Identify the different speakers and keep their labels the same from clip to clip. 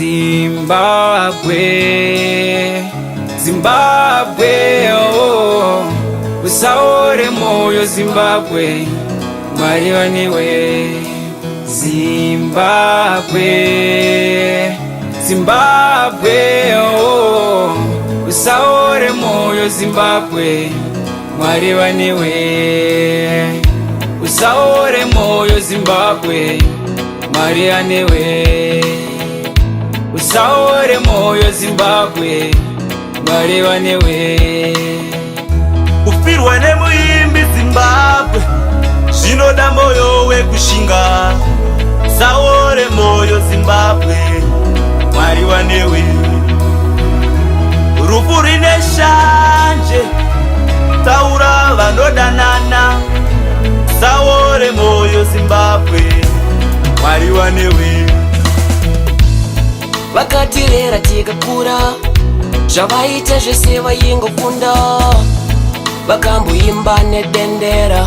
Speaker 1: Zimbabwe, Zimbabwe, oh, usaore moyo Zimbabwe, Mwari waniwe. Zimbabwe, Zimbabwe, oh, usaore moyo Zimbabwe, Mwari waniwe. Usaore moyo Zimbabwe, Mwari waniwe. Usaore moyo Zimbabwe, Mwari waniwe.
Speaker 2: Ufirwa nemuimbi Zimbabwe, zvinoda moyo wekushinga. Usaore moyo Zimbabwe, Mwari wanewe. Rufu rine shanje, taura vanodanana. Usaore moyo Zimbabwe, Mwari wanewe.
Speaker 3: Vakatirera tikakura, zvavaita zvese vaingokunda. Vakamboimba nedendera,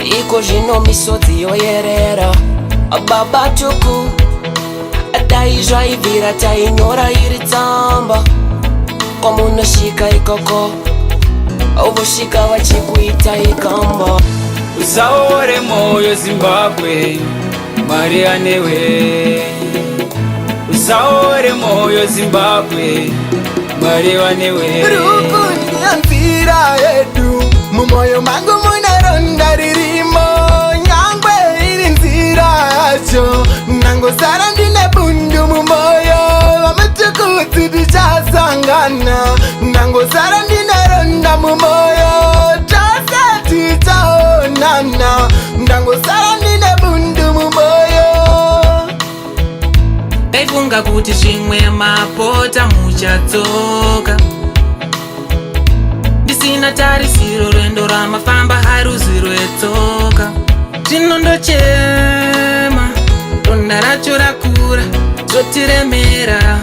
Speaker 3: iko zvino misodzi yoyerera. Baba tuku dai zvaibvira tainyora iri tsamba. Kwamunosvika ikoko vosvika vachikuita ikamba.
Speaker 1: Usaore moyo Zimbabwe, Mwari anewe. Usaore moyo Zimbabwe, Mwari wanewe.
Speaker 4: Rukunyanzira yedu, mumoyo mangu munaronda ririmo. Nyangwe iri nzira yacho, nangosara ndine bundu mumoyo. Vamatukuti tichasangana, nangosara ndine ronda mumoyo. Tose tichaonana, nangosara ndine bundu mumoyo.
Speaker 5: Ndaifunga kuti zvimwe mapota muchatsoka, ndisina tarisiro rwendo ramafamba haruzi rwetsoka. Zvino ndochema, ronda racho rakura, zvotiremera.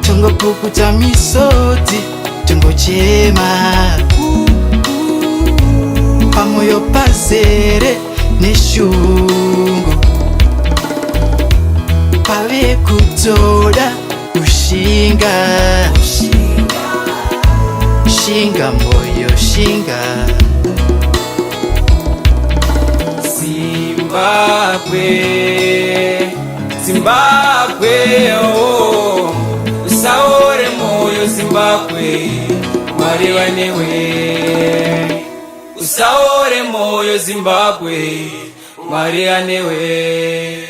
Speaker 4: Tungopukuta misodzi, tungochema. Pamoyo pazere neshungu, pave kutoda kushinga. Shinga moyo shinga.
Speaker 1: Zimbabwe, Zimbabwe, oh, usaore moyo Zimbabwe, Mwari wanewe. Usaore moyo Zimbabwe, Mwari anewe.